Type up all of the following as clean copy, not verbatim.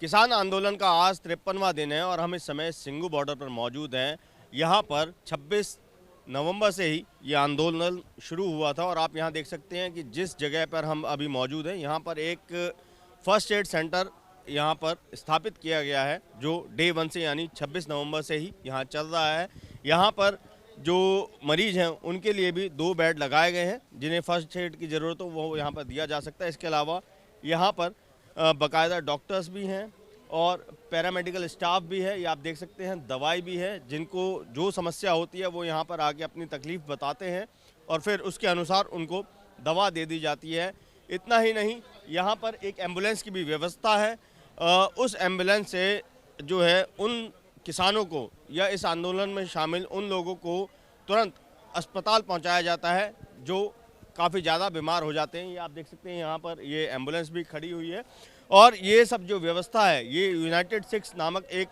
किसान आंदोलन का आज 53वां दिन है और हम इस समय सिंगू बॉर्डर पर मौजूद हैं। यहाँ पर 26 नवंबर से ही ये आंदोलन शुरू हुआ था और आप यहाँ देख सकते हैं कि जिस जगह पर हम अभी मौजूद हैं यहाँ पर एक फर्स्ट एड सेंटर यहाँ पर स्थापित किया गया है, जो डे 1 से यानी 26 नवंबर से ही यहाँ चल रहा है। यहाँ पर जो मरीज हैं उनके लिए भी 2 बेड लगाए गए हैं, जिन्हें फर्स्ट एड की ज़रूरत हो वो यहाँ पर दिया जा सकता है। इसके अलावा यहाँ पर बाकायदा डॉक्टर्स भी हैं और पैरामेडिकल स्टाफ भी है। ये आप देख सकते हैं, दवाई भी है। जिनको जो समस्या होती है वो यहाँ पर आके अपनी तकलीफ़ बताते हैं और फिर उसके अनुसार उनको दवा दे दी जाती है। इतना ही नहीं, यहाँ पर एक एम्बुलेंस की भी व्यवस्था है। उस एम्बुलेंस से जो है उन किसानों को या इस आंदोलन में शामिल उन लोगों को तुरंत अस्पताल पहुँचाया जाता है जो काफ़ी ज़्यादा बीमार हो जाते हैं। ये आप देख सकते हैं, यहाँ पर ये एम्बुलेंस भी खड़ी हुई है और ये सब जो व्यवस्था है ये यूनाइटेड सिक्स नामक एक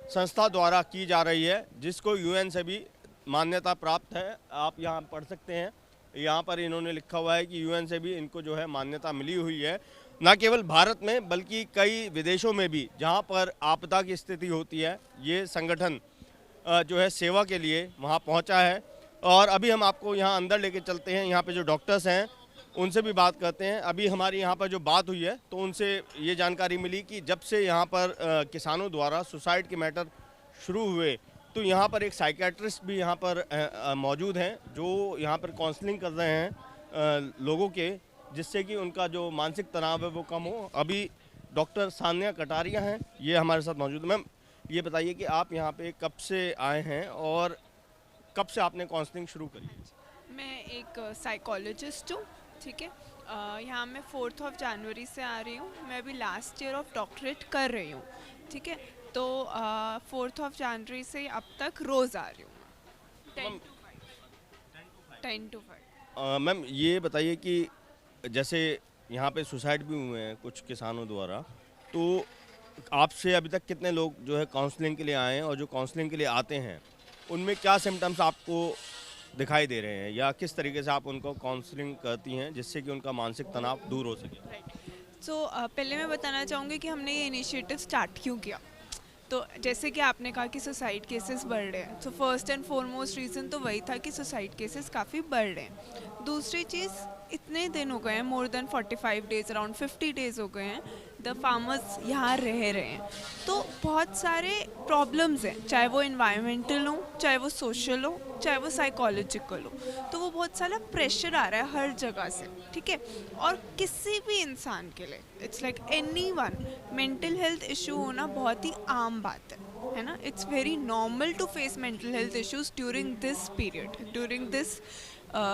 संस्था द्वारा की जा रही है, जिसको यूएन से भी मान्यता प्राप्त है। आप यहाँ पढ़ सकते हैं, यहाँ पर इन्होंने लिखा हुआ है कि यूएन से भी इनको जो है मान्यता मिली हुई है। न केवल भारत में बल्कि कई विदेशों में भी जहाँ पर आपदा की स्थिति होती है, ये संगठन जो है सेवा के लिए वहाँ पहुँचा है। और अभी हम आपको यहाँ अंदर लेके चलते हैं, यहाँ पे जो डॉक्टर्स हैं उनसे भी बात करते हैं। अभी हमारी यहाँ पर जो बात हुई है तो उनसे ये जानकारी मिली कि जब से यहाँ पर किसानों द्वारा सुसाइड के मैटर शुरू हुए तो यहाँ पर एक साइकेट्रिस्ट भी यहाँ पर मौजूद हैं, जो यहाँ पर काउंसलिंग कर रहे हैं लोगों के, जिससे कि उनका जो मानसिक तनाव है वो कम हो। अभी डॉक्टर सान्या कटारिया हैं, ये हमारे साथ मौजूद। मैम, ये बताइए कि आप यहाँ पे कब से आए हैं और कब से आपने काउंसलिंग शुरू करी? मैं एक साइकोलॉजिस्ट हूँ, ठीक है। यहाँ मैं 4 जनवरी से आ रही हूँ। मैं अभी लास्ट ईयर ऑफ डॉक्टरेट कर रही हूँ, ठीक है। तो 4 जनवरी से अब तक रोज़ आ रही हूँ मैं 10 to 5। मैम, ये बताइए कि जैसे यहाँ पे सुसाइड भी हुए हैं कुछ किसानों द्वारा, तो आपसे अभी तक कितने लोग जो है काउंसलिंग के लिए आए हैं और जो काउंसलिंग के लिए आते हैं उनमें क्या सिम्टम्स आपको दिखाई दे रहे हैं या किस तरीके से आप उनको काउंसलिंग करती हैं जिससे कि उनका मानसिक तनाव दूर हो सके? सो पहले मैं बताना चाहूँगी कि हमने ये इनिशिएटिव स्टार्ट क्यों किया। तो जैसे कि आपने कहा कि सुसाइड केसेस बढ़ रहे हैं, तो फर्स्ट एंड फॉरमोस्ट रीज़न तो वही था कि सुसाइड केसेस काफ़ी बढ़ रहे हैं। दूसरी चीज़, इतने दिन हो गए हैं, more than 45 days, around 50 days हो गए हैं द फार्मर्स यहाँ रह रहे हैं। तो बहुत सारे प्रॉब्लम्स हैं, चाहे वो इन्वायरमेंटल हो, चाहे वो सोशल हो, चाहे वो साइकोलॉजिकल हो। तो वो बहुत सारा प्रेशर आ रहा है हर जगह से, ठीक है। और किसी भी इंसान के लिए, it's like anyone, mental health issue होना बहुत ही आम बात है ना। It's very normal to face mental health issues during this period, during this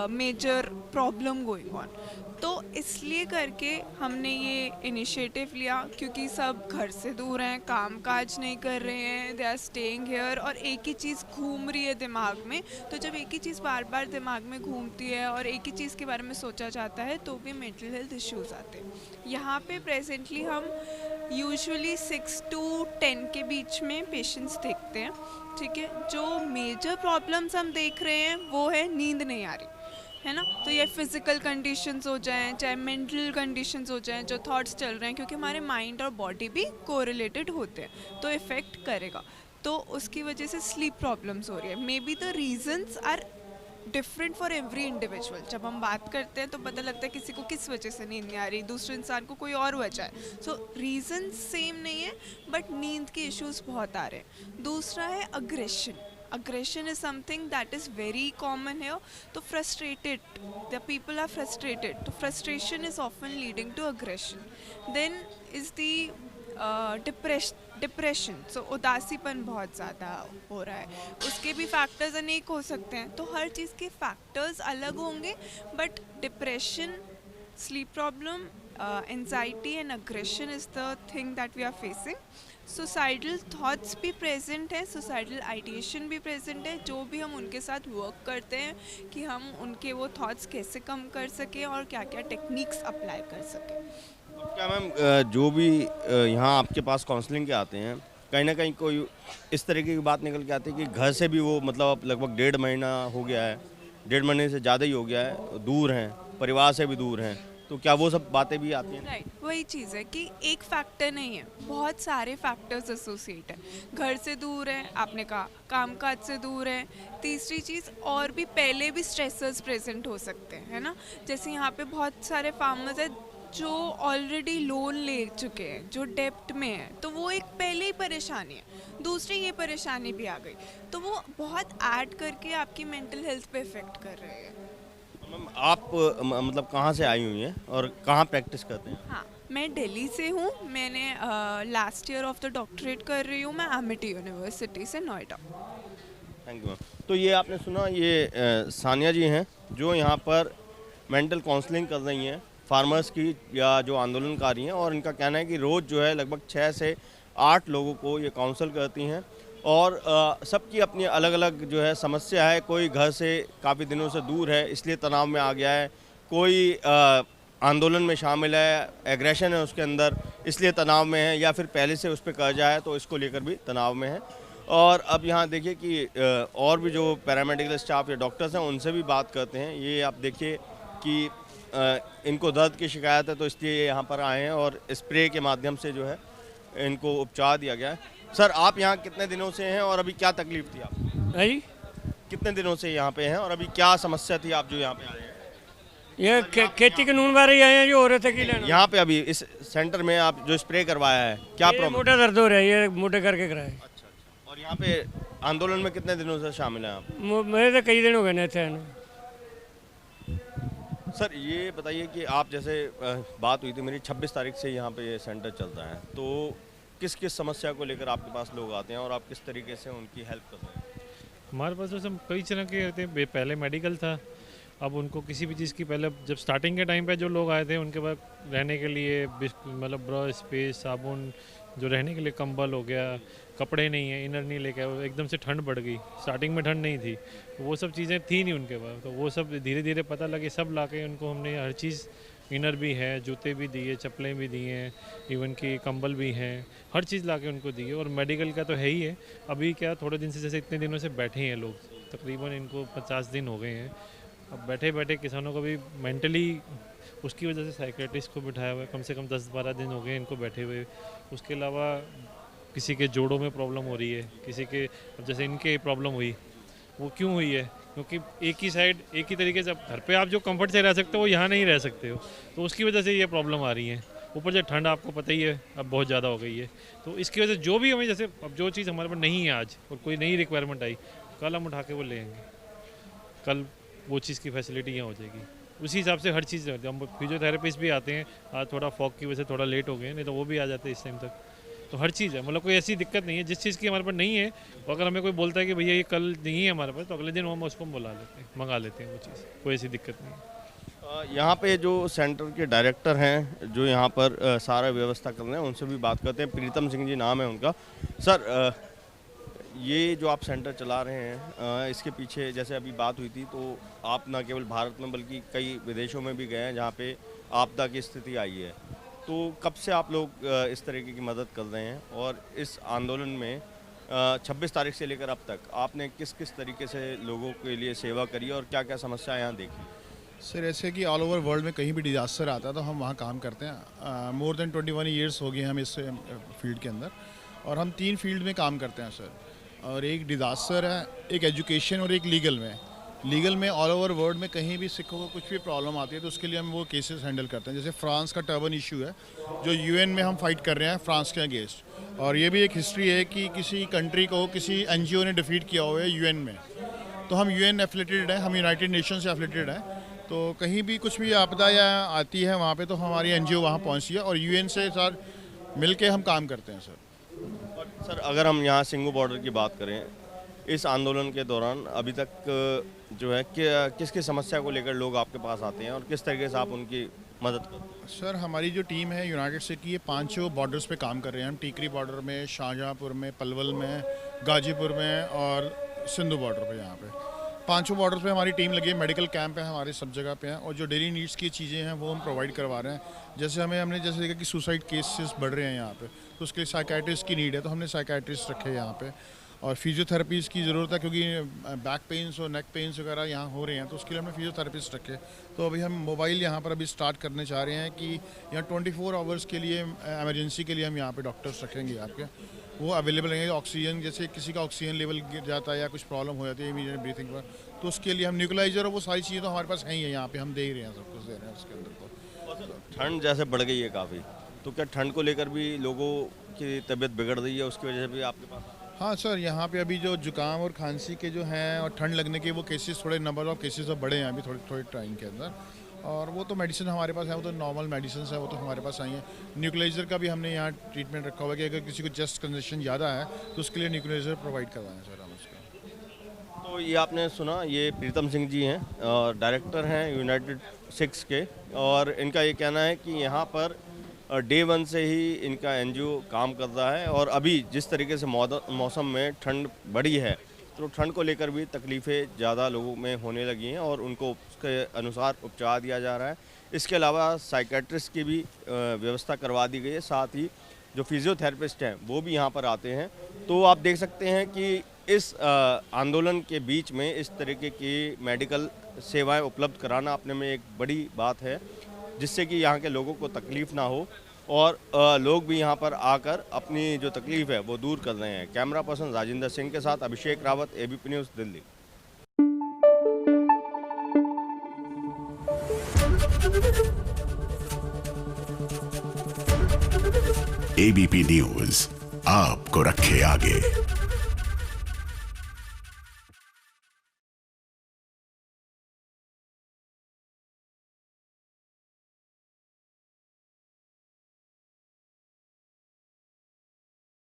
major problem going on. तो इसलिए करके हमने ये इनिशिएटिव लिया, क्योंकि सब घर से दूर हैं, काम काज नहीं कर रहे हैं, दे आर स्टेइंग हियर और एक ही चीज़ घूम रही है दिमाग में। तो जब एक ही चीज़ बार बार दिमाग में घूमती है और एक ही चीज़ के बारे में सोचा जाता है तो भी मेंटल हेल्थ इश्यूज आते हैं। यहाँ पे प्रेजेंटली हम यूजुअली 6 to 10 के बीच में पेशेंट्स देखते हैं, ठीक है। जो मेजर प्रॉब्लम्स हम देख रहे हैं वो है नींद नहीं आ रही, है ना। तो ये फिज़िकल कंडीशंस हो जाएं, चाहे मेंटल कंडीशंस हो जाएं, जो थॉट्स चल रहे हैं, क्योंकि हमारे माइंड और बॉडी भी कोरिलेटेड होते हैं, तो इफ़ेक्ट करेगा। तो उसकी वजह से स्लीप प्रॉब्लम्स हो रही है। May be the reasons are different for every individual. जब हम बात करते हैं तो पता लगता है किसी को किस वजह से नींद नहीं आ रही, दूसरे इंसान को कोई और वजह है। सो रीज़न सेम नहीं है, बट नींद के इश्यूज बहुत आ रहे हैं। दूसरा है aggression. Aggression is something that is very common here. तो frustrated, the people are frustrated. तो frustration is often leading to aggression. Then is the depression, so उदासीपन बहुत ज़्यादा हो रहा है। उसके भी फैक्टर्स अनेक हो सकते हैं, तो हर चीज़ के फैक्टर्स अलग होंगे, but depression, sleep problem, anxiety and aggression is the thing that we are facing. Suicidal thoughts भी प्रेजेंट है, सुसाइडल आइडिएशन भी प्रेजेंट है। जो भी हम उनके साथ वर्क करते हैं कि हम उनके वो थॉट्स कैसे कम कर सकें और क्या क्या टेक्निक्स अप्लाई कर सकें। क्या मैम, जो भी यहाँ आपके पास काउंसलिंग के आते हैं, कहीं ना कहीं कोई इस तरीके की बात निकल के आती है कि घर से भी वो मतलब अब लगभग 1.5 महीना हो गया है, 1.5 महीने से ज़्यादा ही हो गया है, दूर हैं, परिवार से भी दूर हैं, तो क्या वो सब बातें भी आती हैं? राइट, वही चीज़ है कि एक फैक्टर नहीं है, बहुत सारे फैक्टर्स एसोसिएट है। घर से दूर है, आपने कहा कामकाज से दूर है। तीसरी चीज़ और भी पहले भी स्ट्रेसर्स प्रेजेंट हो सकते हैं, है ना। जैसे यहाँ पे बहुत सारे फार्मर्स हैं जो ऑलरेडी लोन ले चुके हैं, जो डेप्ट में है, तो वो एक पहले ही परेशानी है। दूसरी ये परेशानी भी आ गई, तो वो बहुत ऐड करके आपकी मेंटल हेल्थ पे इफेक्ट कर रहे हैं। मैम आप मतलब कहाँ से आई हुई हैं और कहाँ प्रैक्टिस करते हैं? हाँ, मैं दिल्ली से हूँ। मैंने last year of the doctorate कर रही हूँ मैं एमिटी यूनिवर्सिटी से, नोएडा। Thank you ma'am. तो ये आपने सुना, ये सानिया जी हैं जो यहाँ पर मेंटल काउंसलिंग कर रही हैं फार्मर्स की या जो आंदोलनकारी हैं, और इनका कहना है कि रोज़ जो है लगभग 6 से 8 लोगों को ये काउंसल करती हैं, और सबकी अपनी अलग अलग जो है समस्या है। कोई घर से काफ़ी दिनों से दूर है इसलिए तनाव में आ गया है, कोई आंदोलन में शामिल है, एग्रेशन है उसके अंदर इसलिए तनाव में है, या फिर पहले से उस पर कर्जा है तो इसको लेकर भी तनाव में है। और अब यहाँ देखिए कि और भी जो पैरामेडिकल स्टाफ या डॉक्टर्स हैं उनसे भी बात करते हैं। ये आप देखिए कि इनको दर्द की शिकायत है तो इसलिए ये यहाँ पर आए हैं और स्प्रे के माध्यम से जो है इनको उपचार दिया गया है। सर आप यहाँ कितने दिनों से हैं और अभी क्या तकलीफ थी आपको? है जी। कितने दिनों से यहाँ पे हैं और अभी क्या समस्या थी आप जो यहाँ पे आए हैं? ये खेती कानून बारे ही आए हैं जो हो रहे थे कि लेना। यहाँ पे अभी इस सेंटर में आप जो स्प्रे करवाया है क्या ये प्रॉब्लम? मोटा दर्द हो रहा है, ये मोटे करके कराए। अच्छा अच्छा। और यहाँ पे आंदोलन में कितने दिनों से शामिल हैं आप? मेरे तो कई दिन हो गए ना थे। सर ये बताइए कि आप जैसे बात हुई थी मेरी 26 तारीख से यहाँ पे ये सेंटर चलता है, तो किस किस समस्या को लेकर आपके पास लोग आते हैं और आप किस तरीके से उनकी हेल्प करते हैं? हमारे पास तो सब कई तरह के होते हैं। पहले मेडिकल था, अब उनको किसी भी चीज़ की, पहले जब स्टार्टिंग के टाइम पे जो लोग आए थे उनके पास रहने के लिए मतलब ब्रश, स्पेस, साबुन, जो रहने के लिए कंबल हो गया, कपड़े नहीं है, इनर नहीं लेके आए। एकदम से ठंड बढ़ गई, स्टार्टिंग में ठंड नहीं थी, तो वो सब चीज़ें थी नहीं उनके पास, तो वो सब धीरे धीरे पता लगे, सब ला के उनको हमने हर चीज़, इनर भी है, जूते भी दिए, चप्पलें भी दिए हैं, इवन कि कंबल भी हैं, हर चीज़ ला के उनको दिए। और मेडिकल का तो है ही है। अभी क्या थोड़े दिन से, जैसे इतने दिनों से बैठे हैं लोग, तकरीबन इनको 50 दिन हो गए हैं। अब बैठे बैठे किसानों को भी मेंटली, उसकी वजह से साइकेट्रिस्ट को बिठाया हुआ है, कम से कम 10-12 दिन हो गए इनको बैठे हुए। उसके अलावा किसी के जोड़ों में प्रॉब्लम हो रही है, किसी के, अब जैसे इनके प्रॉब्लम हुई, वो क्यों हुई है? क्योंकि एक ही साइड, एक ही तरीके से, अब घर पे आप जो कंफर्ट से रह सकते हो वो यहाँ नहीं रह सकते हो, तो उसकी वजह से ये प्रॉब्लम आ रही है। ऊपर से ठंड आपको पता ही है अब बहुत ज़्यादा हो गई है, तो इसकी वजह से जो भी हमें, जैसे अब जो चीज़ हमारे पास नहीं है आज और कोई नई रिक्वायरमेंट आई, कल हम उठा के वो लेंगे, कल वो चीज़ की फैसिलिटी यहाँ हो जाएगी। उसी हिसाब से हर चीज़ रहती है। हम फिजियोथेरेपिस्ट भी आते हैं, आज थोड़ा फॉग की वजह से थोड़ा लेट हो गए, नहीं तो वो भी आ जाते हैं इस टाइम तक। तो हर चीज़ है, मतलब कोई ऐसी दिक्कत नहीं है जिस चीज़ की हमारे पास नहीं है, और अगर हमें कोई बोलता है कि भैया ये कल नहीं है हमारे पास, तो अगले दिन हम उसको बुला लेते हैं, मंगा लेते हैं वो चीज़, कोई ऐसी दिक्कत नहीं है। यहाँ पे जो सेंटर के डायरेक्टर हैं जो यहाँ पर सारा व्यवस्था कर रहे हैं उनसे भी बात करते हैं। प्रीतम सिंह जी नाम है उनका। सर ये जो आप सेंटर चला रहे हैं इसके पीछे जैसे अभी बात हुई थी, तो आप न केवल भारत में बल्कि कई विदेशों में भी गए हैं जहाँ पे आपदा की स्थिति आई है, तो कब से आप लोग इस तरीके की मदद कर रहे हैं और इस आंदोलन में 26 तारीख से लेकर अब तक आपने किस किस तरीके से लोगों के लिए सेवा करी और क्या क्या समस्या यहाँ देखी? सर ऐसे कि ऑल ओवर वर्ल्ड में कहीं भी डिज़ास्टर आता है तो हम वहाँ काम करते हैं। मोर देन 21 ईयर्स हो गए हम इस फील्ड के अंदर, और हम 3 फील्ड में काम करते हैं सर। और एक डिज़ास्टर है, एक एजुकेशन और एक लीगल में। लीगल में ऑल ओवर वर्ल्ड में कहीं भी सिखों को कुछ भी प्रॉब्लम आती है तो उसके लिए हम वो केसेस हैंडल करते हैं। जैसे फ्रांस का टर्बन इशू है जो यूएन में हम फाइट कर रहे हैं फ्रांस के अगेंस्ट, और ये भी एक हिस्ट्री है कि किसी कंट्री को किसी एनजीओ ने डिफीट किया हुआ है यूएन में, तो हम यूएन एफिलेटेड है, हम यूनाइटेड नेशन से एफिलेटेड है, तो कहीं भी कुछ भी आपदा या आती है वहाँ पे तो हमारी एनजीओ वहाँ पहुँचती है और यूएन से सर मिल के हम काम करते हैं सर। और सर अगर हम यहाँ सिंगू बॉर्डर की बात करें, इस आंदोलन के दौरान अभी तक जो है कि किस किस समस्या को लेकर लोग आपके पास आते हैं और किस तरीके से आप उनकी मदद करते हैं? सर हमारी जो टीम है यूनाइटेड से की, ये 5 बॉर्डर्स पे काम कर रहे हैं हम। टीकरी बॉर्डर में, शाहजहाँपुर में, पलवल में, गाजीपुर में और सिंधु बॉर्डर पे। यहाँ पे 5 बॉर्डर पे हमारी टीम लगी है। मेडिकल कैंप है हमारे सब जगह पे हैं, और जो डेली नीड्स की चीज़ें हैं वो हम प्रोवाइड करवा रहे हैं। जैसे हमने जैसे देखा कि सुसाइड केसेस बढ़ रहे हैं यहाँ पे, तो उसके लिए साइकेट्रिस्ट की नीड है, तो हमने साइकेट्रिस्ट रखे हैं यहाँ पे। और फिजियोथेरेपीज़ की ज़रूरत है क्योंकि बैक पेन्स और नेक पेन्स वगैरह यहाँ हो रहे हैं, तो उसके लिए हमने फिजियोथेरेपिस्ट रखे। तो अभी हम मोबाइल यहाँ पर अभी स्टार्ट करने चाह रहे हैं कि यहाँ 24 आवर्स के लिए एमरजेंसी के लिए हम यहाँ पे डॉक्टर्स रखेंगे आपके, वो अवेलेबल रहेंगे। ऑक्सीजन, जैसे किसी का ऑक्सीजन लेवल गिर जाता है या कुछ प्रॉब्लम हो जाती है इमीडिएट ब्रीथिंग पर, तो उसके लिए हम न्यूक्लाइजर और वो सारी चीज़ें तो हमारे पास हैं ही है, यहाँ पे हम दे ही रहे हैं, सब कुछ दे रहे हैं उसके अंदर। तो ठंड जैसे बढ़ गई है काफ़ी, तो क्या ठंड को लेकर भी लोगों की तबीयत बिगड़ रही है, उसकी वजह से भी आपके पास? हाँ सर, यहाँ पे अभी जो जुकाम और खांसी के जो हैं और ठंड लगने के वो केसेस, थोड़े नंबर ऑफ केसेस अब बढ़े हैं अभी थोड़े टाइम के अंदर, और वो तो मेडिसिन हमारे पास है, वो तो नॉर्मल मेडिसिन है, वो तो हमारे पास आई हैं। न्यूक्लाइजर का भी हमने यहाँ ट्रीटमेंट रखा हुआ है कि अगर किसी को चेस्ट कंजेशन ज़्यादा है तो उसके लिए न्यूक्लाइजर प्रोवाइड करवाएं सर हम उसका। तो ये आपने सुना, ये प्रीतम सिंह जी हैं और डायरेक्टर हैं यूनाइटेड 6 के, और इनका ये कहना है कि यहाँ पर डे 1 से ही इनका एनजीओ काम कर रहा है, और अभी जिस तरीके से मौसम में ठंड बढ़ी है तो ठंड को लेकर भी तकलीफ़ें ज़्यादा लोगों में होने लगी हैं और उनको उसके अनुसार उपचार दिया जा रहा है। इसके अलावा साइकेट्रिस्ट की भी व्यवस्था करवा दी गई है, साथ ही जो फिजियोथेरेपिस्ट हैं वो भी यहाँ पर आते हैं। तो आप देख सकते हैं कि इस आंदोलन के बीच में इस तरीके की मेडिकल सेवाएं उपलब्ध कराना अपने में एक बड़ी बात है, जिससे कि यहाँ के लोगों को तकलीफ़ ना हो और लोग भी यहाँ पर आकर अपनी जो तकलीफ़ है वो दूर कर रहे हैं। कैमरा पर्सन राजिंदर सिंह के साथ Abhishek Rawat, ABP news, Delhi. ABP news आपको रखे आगे।